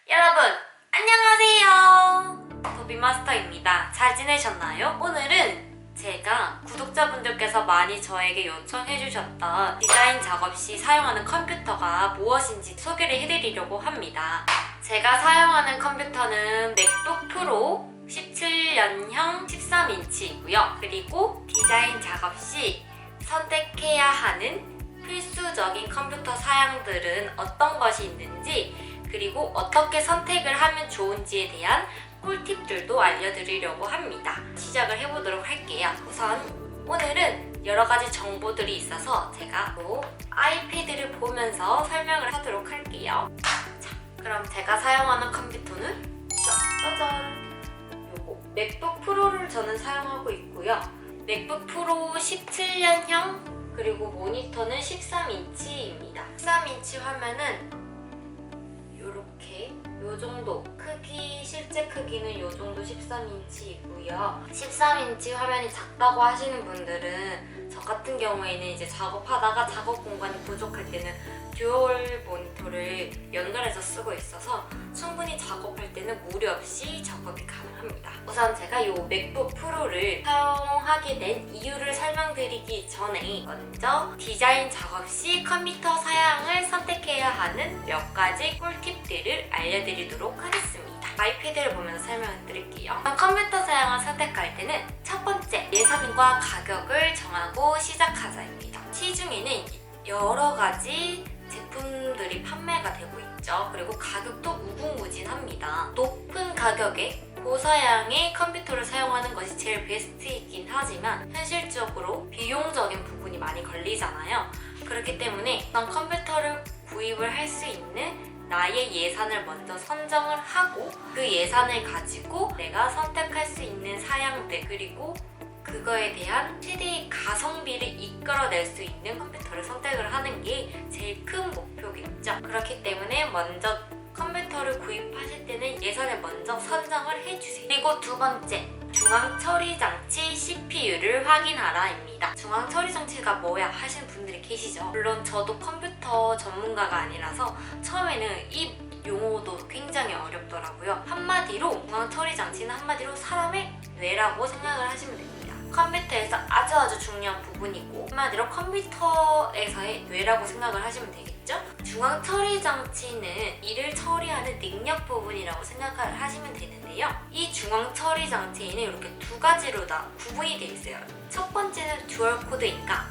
여러분 안녕하세요, 도비마스터입니다. 잘 지내셨나요? 오늘은 제가 구독자분들께서 많이 저에게 요청해주셨던 디자인 작업 시 사용하는 컴퓨터가 무엇인지 소개를 해드리려고 합니다. 제가 사용하는 컴퓨터는 맥북 프로 17년형 13인치이고요. 그리고 디자인 작업 시 선택해야 하는 필수적인 컴퓨터 사양들은 어떤 것이 있는지, 그리고 어떻게 선택을 하면 좋은지에 대한 꿀팁들도 알려드리려고 합니다. 시작을 해보도록 할게요. 우선 오늘은 여러 가지 정보들이 있어서 제가 또 아이패드를 보면서 설명을 하도록 할게요. 자, 그럼 제가 사용하는 컴퓨터는 짜잔! 요거 맥북 프로를 저는 사용하고 있고요. 맥북 프로 17년형, 그리고 모니터는 13인치입니다. 13인치 화면은 이렇게 요정도 크기, 실제 크기는 요정도 13인치이고요. 13인치 화면이 작다고 하시는 분들은 저 같은 경우에는 이제 작업하다가 작업 공간이 부족할 때는 듀얼 모니터를 연결해서 쓰고 있어서 충분히 작업할 때는 무리 없이 작업이 가능합니다. 우선 제가 이 맥북 프로를 사용하게 된 이유를 설명드리기 전에 먼저 디자인 작업 시 컴퓨터 사양을 선택해야 하는 몇 가지 꿀팁들을 알려드리도록 하겠습니다. 아이패드를 보면서 설명을 드릴게요. 컴퓨터 사양을 선택할 때는 첫 번째, 예산과 가격을 정하고 시작하자입니다. 시중에는 여러 가지 제품들이 판매가 되고 있죠. 그리고 가격도 무궁무진합니다. 높은 가격에 고사양의 컴퓨터를 사용하는 것이 제일 베스트이긴 하지만 현실적으로 비용적인 부분이 많이 걸리잖아요. 그렇기 때문에 우선 컴퓨터를 구입을 할 수 있는 나의 예산을 먼저 선정을 하고 그 예산을 가지고 내가 선택할 수 있는 사양들, 그리고 그거에 대한 최대의 가성비를 이끌어낼 수 있는 컴퓨터를 선택을 하는 게 제일 큰 목표겠죠. 그렇기 때문에 먼저 컴퓨터를 구입하실 때는 예산을 먼저 선정을 해주세요. 그리고 두 번째, 중앙 처리 장치 CPU를 확인하라입니다. 중앙 처리 장치가 뭐야 하시는 분들이 계시죠. 물론 저도 컴퓨터 전문가가 아니라서 처음에는 이 용어도 굉장히 어렵더라고요. 한마디로 중앙 처리 장치는 한마디로 사람의 뇌라고 생각을 하시면 됩니다. 컴퓨터에서 아주 중요한 부분이고 한마디로 컴퓨터에서의 뇌라고 생각을 하시면 되겠죠? 중앙 처리 장치는 일을 처리하는 능력 부분이라고 생각을 하시면 되는데요. 이 중앙 처리 장치에는 이렇게 두 가지로 다 구분이 되어 있어요. 첫 번째는 듀얼 코드인가,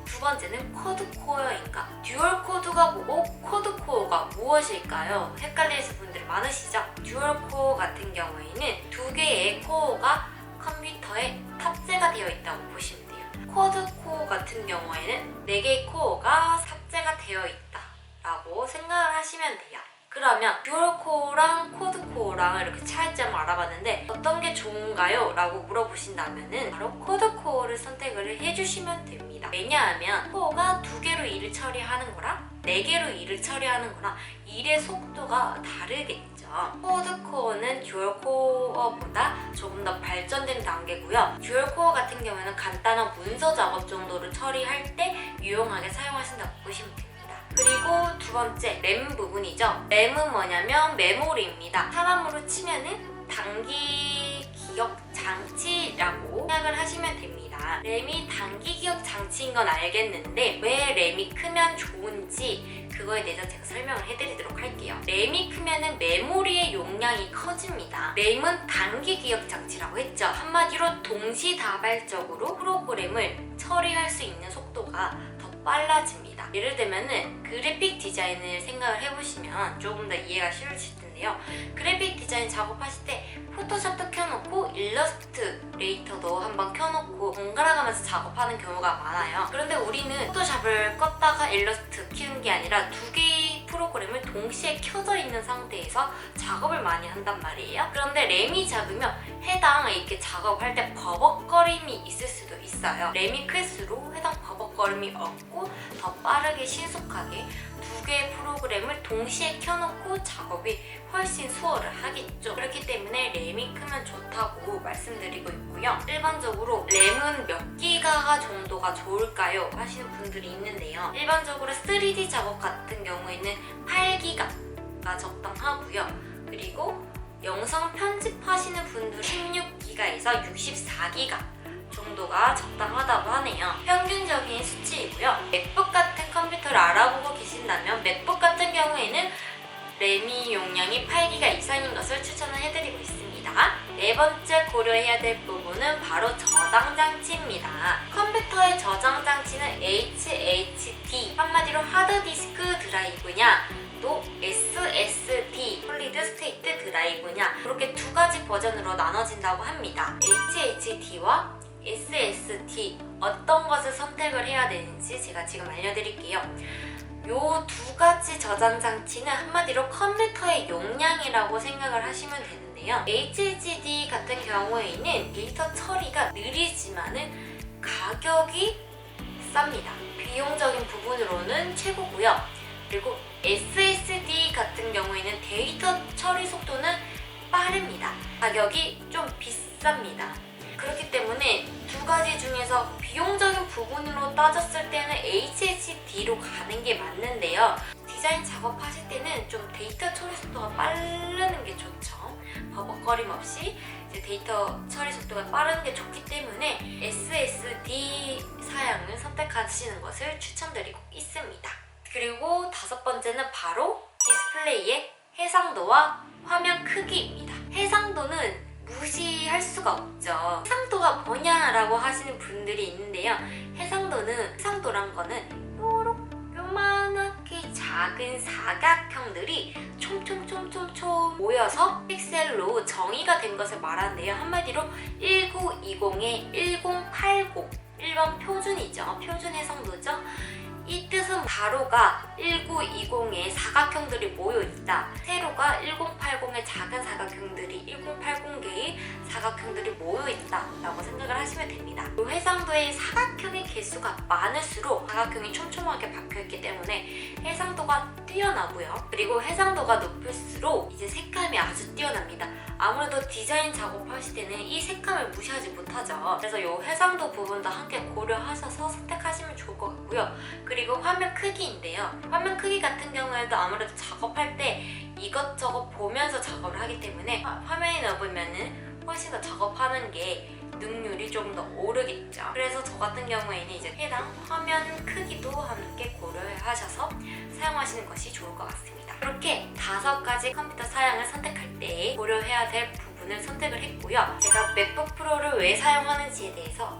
두 번째는 쿼드 코어인가. 듀얼 코드가 뭐고 쿼드 코어가 무엇일까요? 헷갈리시는 분들이 많으시죠? 듀얼 코어 같은 경우에는 두 개의 코어가 컴퓨터에 탑재가 되어 있다고 보시면 돼요. 쿼드 코어 같은 경우에는 4개의 코어가 탑재가 되어 있다라고 생각을 하시면 돼요. 그러면 듀얼 코어랑 쿼드 코어랑 이렇게 차이점을 알아봤는데 어떤 게 좋은가요? 라고 물어보신다면은 바로 쿼드 코어를 선택을 해주시면 됩니다. 왜냐하면 코어가 2개로 일을 처리하는 거랑 4개로 일을 처리하는 거랑 일의 속도가 다르겠죠. 쿼드 코어는 듀얼 코어보다 조금 더 발전된 단계고요. 듀얼 코어 같은 경우에는 간단한 문서 작업 정도를 처리할 때 유용하게 사용하신다고 보시면 됩니다. 그리고 두 번째, 램 부분이죠. 램은 뭐냐면 메모리입니다. 사람으로 치면은 단기 기억 장치라고 생각을 하시면 됩니다. 램이 단기 기억 장치인 건 알겠는데 왜 램이 크면 좋은지 그거에 대해서 제가 설명을 해드리도록 할게요. 램이 크면은 메모리의 용량이 커집니다. 램은 단기 기억 장치라고 했죠. 한마디로 동시다발적으로 프로그램을 처리할 수 있는 속도가 더 빨라집니다. 예를 들면은 그래픽 디자인을 생각을 해보시면 조금 더 이해가 쉬우실 텐데요. 그래픽 디자인 작업하실 때 포토샵도 켜놓고 일러스트레이터도 한번 켜놓고 번갈아 가면서 작업하는 경우가 많아요. 그런데 우리는 포토샵을 껐다가 일러스트 키우는 게 아니라 2개의 프로그램을 동시에 켜져 있는 상태에서 작업을 많이 한단 말이에요. 그런데 램이 작으면 해당 이렇게 작업할 때 버벅거림이 있을 수도 있어요. 램이 클수록 해당 버벅거림이 없고 더 빠르게 신속하게 2개의 프로그램을 동시에 켜놓고 작업이 훨씬 수월하겠죠. 그렇기 때문에 램이 크면 좋다고 말씀드리고 있고요. 일반적으로 램은 몇 기가 정도가 좋을까요? 하시는 분들이 있는데요. 일반적으로 3D 작업 같은 경우에는 8기가 16기가가 적당하고요. 그리고 영상 편집하시는 분들 16기가에서 64기가 정도가 적당하다고 하네요. 평균적인 수치이고요. 맥북 같은 컴퓨터를 알아보고 계신다면 맥북 같은 경우에는 램이 용량이 8기가 이상인 것을 추천을 해드리고 있습니다. 네 번째 고려해야 될 부분은 바로 저장 장치입니다. 컴퓨터의 저장 장치는 HDD, 한마디로 하드디스크 드라이브냐 또 SSD, 솔리드 스테이트 드라이브냐, 그렇게 두 가지 버전으로 나눠진다고 합니다. HDD와 SSD 어떤 것을 선택을 해야 되는지 제가 지금 알려드릴게요. 요 두 가지 저장 장치는 한마디로 컴퓨터의 용량이라고 생각을 하시면 되는데요. HDD 같은 경우에는 데이터 처리가 느리지만은 가격이 쌉니다. 비용적인 부분으로는 최고고요. 그리고 SSD 같은 경우에는 데이터 처리 속도는 빠릅니다. 가격이 좀 비쌉니다. 그렇기 때문에 두 가지 중에서 비용적인 부분으로 따졌을 때는 HDD로 가는 게 맞는데요. 디자인 작업하실 때는 좀 데이터 처리 속도가 빠르는 게 좋죠. 버벅거림 없이 이제 데이터 처리 속도가 빠른 게 좋기 때문에 SSD 사양을 선택하시는 것을 추천드리고 있습니다. 그리고 다섯 번째는 바로 디스플레이의 해상도와 화면 크기입니다. 해상도는 무시할 수가 없죠. 해상도가 뭐냐라고 하시는 분들이 있는데요. 해상도란 거는 요만하게 작은 사각형들이 촘촘 모여서 픽셀로 정의가 된 것을 말하는데요. 한마디로 1920에 1080, 1번 표준이죠. 표준 해상도죠. 이 뜻은 가로가 1920의 사각형들이 모여있다. 세로가 1080의 작은 사각형들이 1080개의 사각형들이 모여있다 라고 생각을 하시면 됩니다. 이 해상도의 사각형의 개수가 많을수록 사각형이 촘촘하게 박혀있기 때문에 해상도가 뛰어나고요. 그리고 해상도가 높을수록 이제 색감이 아주 뛰어납니다. 아무래도 디자인 작업하실 때는 이 색감을 무시하지 못하죠. 그래서 이 해상도 부분도 함께 고려하셔서 선택하시면 좋을 것 같고요. 그리고 화면 크기인데요. 화면 크기 같은 경우에도 아무래도 작업할 때 이것저것 보면서 작업을 하기 때문에 화면이 넓으면은 훨씬 더 작업하는 게 능률이 좀 더 오르겠죠. 그래서 저 같은 경우에는 이제 해당 화면 크기도 함께 고려하셔서 사용하시는 것이 좋을 것 같습니다. 이렇게 5가지 컴퓨터 사양을 선택할 때 고려해야 될 부분을 선택을 했고요. 제가 맥북 프로를 왜 사용하는지에 대해서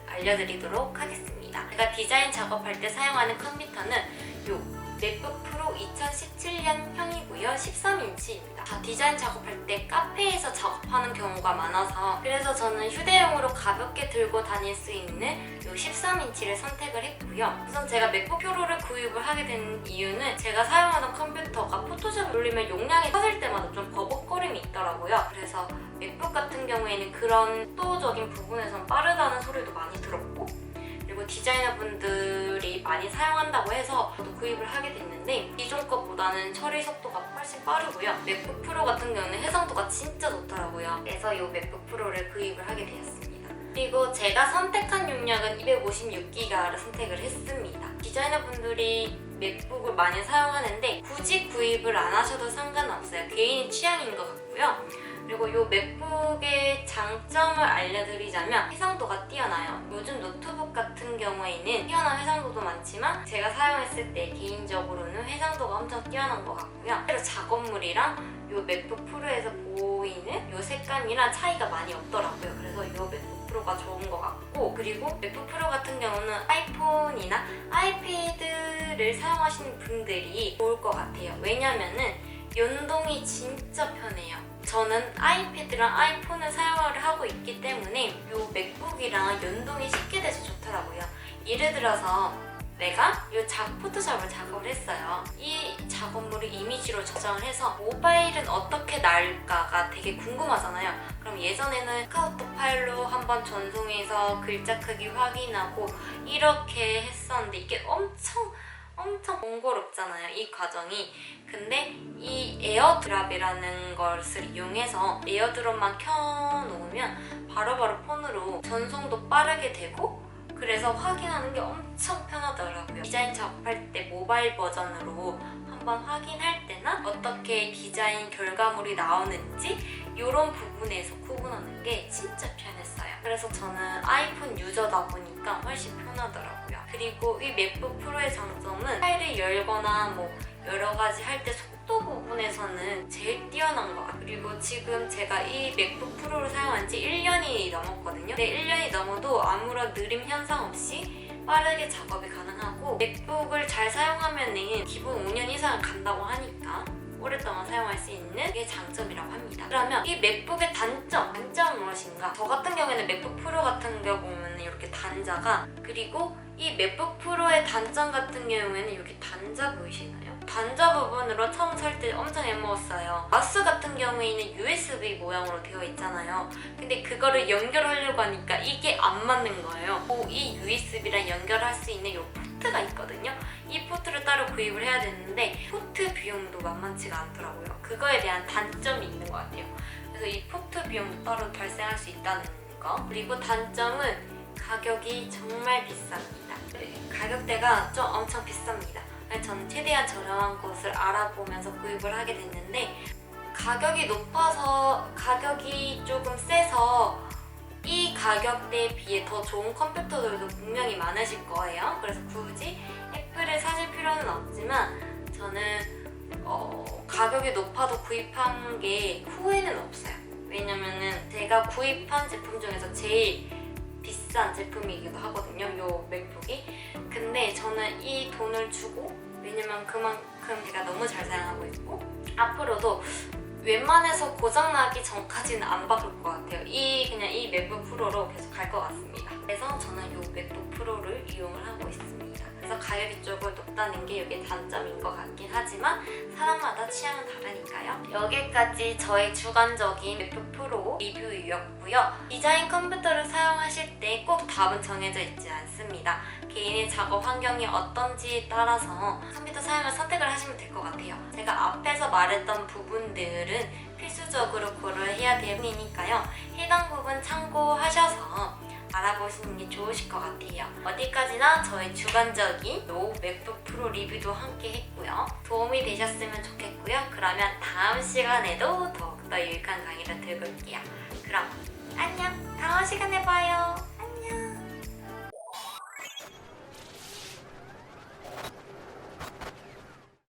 알려드리도록 하겠습니다. 제가 디자인 작업할 때 사용하는 컴퓨터는 요 맥북 프로 2017년형이고요. 13인치입니다. 디자인 작업할 때 카페에서 작업하는 경우가 많아서 그래서 저는 휴대용으로 가볍게 들고 다닐 수 있는 요 13인치를 선택을 했고요. 우선 제가 맥북 프로를 구입을 하게 된 이유는 제가 사용하는 컴퓨터가 포토샵을 돌리면 용량이 커질 때마다 좀 버벅거림이 있더라고요. 그래서 맥북 같은 경우에는 그런 속도적인 부분에선 빠르다는 소리도 많이 들었고, 그리고 디자이너분들이 많이 사용한다고 해서 저도 구입을 하게 됐는데 기존 것보다는 처리 속도가 훨씬 빠르고요. 맥북 프로 같은 경우는 해상도가 진짜 좋더라고요. 그래서 이 맥북 프로를 구입을 하게 되었습니다. 그리고 제가 선택한 용량은 256기가를 선택을 했습니다. 디자이너분들이 맥북을 많이 사용하는데 굳이 구입을 안 하셔도 상관없어요. 개인의 취향인 것 같고요. 그리고 이 맥북의 장점을 알려드리자면 해상도가 뛰어나요. 요즘 노트북 같은 경우에는 뛰어난 해상도도 많지만 제가 사용했을 때 개인적으로는 해상도가 엄청 뛰어난 것 같고요. 그래서 작업물이랑 이 맥북 프로에서 보이는 이 색감이랑 차이가 많이 없더라고요. 그래서 이 맥북 프로가 좋은 것 같고, 그리고 맥북 프로 같은 경우는 아이폰이나 아이패드를 사용하시는 분들이 좋을 것 같아요. 왜냐면은 연동이 진짜 편해요. 저는 아이패드랑 아이폰을 사용을 하고 있기 때문에 이 맥북이랑 연동이 쉽게 돼서 좋더라고요. 예를 들어서 내가 이 포토샵을 작업을 했어요. 이 작업물을 이미지로 저장을 해서 모바일은 어떻게 나올까가 되게 궁금하잖아요. 그럼 예전에는 카카오톡 파일로 한번 전송해서 글자 크기 확인하고 이렇게 했었는데 이게 엄청 번거롭잖아요, 이 과정이. 근데 이 에어드랍이라는 것을 이용해서 에어드랍만 켜놓으면 바로바로 폰으로 전송도 빠르게 되고, 그래서 확인하는 게 엄청 편하더라고요. 디자인 작업할 때 모바일 버전으로 한번 확인할 때나 어떻게 디자인 결과물이 나오는지 이런 부분에서 구분하는 게 진짜 편했어요. 그래서 저는 아이폰 유저다 보니까 훨씬 편하더라고요. 그리고 이 맥북 프로의 장점은 파일을 열거나 뭐 여러 가지 할 때 속도 부분에서는 제일 뛰어난 것 같아요. 그리고 지금 제가 이 맥북 프로를 사용한 지 1년이 넘었거든요. 근데 1년이 넘어도 아무런 느림 현상 없이 빠르게 작업이 가능하고 맥북을 잘 사용하면은 기본 5년 이상은 간다고 하니까 오랫동안 사용할 수 있는 게 장점이라고 합니다. 그러면 이 맥북의 단점은 무엇인가? 저 같은 경우에는 맥북 프로 같은 경우 보면 이렇게 단자가, 그리고 이 맥북 프로의 단점 같은 경우에는 여기 단자 보이시나요? 단자 부분으로 처음 살 때 엄청 애먹었어요. 마우스 같은 경우에는 USB 모양으로 되어 있잖아요. 근데 그거를 연결하려고 하니까 이게 안 맞는 거예요. 이 USB랑 연결할 수 있는 이 포트가 있거든요. 이 포트를 따로 구입을 해야 되는데 포트 비용도 만만치가 않더라고요. 그거에 대한 단점이 있는 것 같아요. 그래서 이 포트 비용도 따로 발생할 수 있다는 거. 그리고 단점은 가격이 정말 비쌉니다. 가격대가 좀 엄청 비쌉니다. 저는 최대한 저렴한 곳을 알아보면서 구입을 하게 됐는데, 가격이 높아서 가격이 조금 세서 이 가격대에 비해 더 좋은 컴퓨터들도 분명히 많으실 거예요. 그래서 굳이 애플을 사실 필요는 없지만 저는 가격이 높아도 구입한 게 후회는 없어요. 왜냐면은 제가 구입한 제품 중에서 제일 비싼 제품이기도 하거든요, 요 맥북이. 근데 저는 이 돈을 주고, 왜냐면 그만큼 제가 너무 잘 사용하고 있고 앞으로도 웬만해서 고장나기 전까지는 안 바꿀 것 같아요. 그냥 이 맥북 프로로 계속 갈 것 같습니다. 그래서 저는 이 맥북 프로를 이용을 하고 있습니다. 그래서 가격이 조금 높다는 게 이게 단점인 것 같긴 하지만 사람마다 취향은 다르니까요. 여기까지 저의 주관적인 맥북 프로 리뷰였고요. 디자인 컴퓨터를 사용하실 때 꼭 답은 정해져 있지 않습니다. 개인의 작업 환경이 어떤지에 따라서 컴퓨터 사용을 선택을 하시면 될 것 같아요. 제가 앞에서 말했던 부분들은 필수적으로 고려해야 될 부분이니까요. 해당 부분 참고하셔서 알아보시는 게 좋으실 것 같아요. 어디까지나 저의 주관적인 맥북 프로 리뷰도 함께 했고요. 도움이 되셨으면 좋겠고요. 그러면 다음 시간에도 더욱더 유익한 강의를 들고 올게요. 그럼 안녕! 다음 시간에 봐요.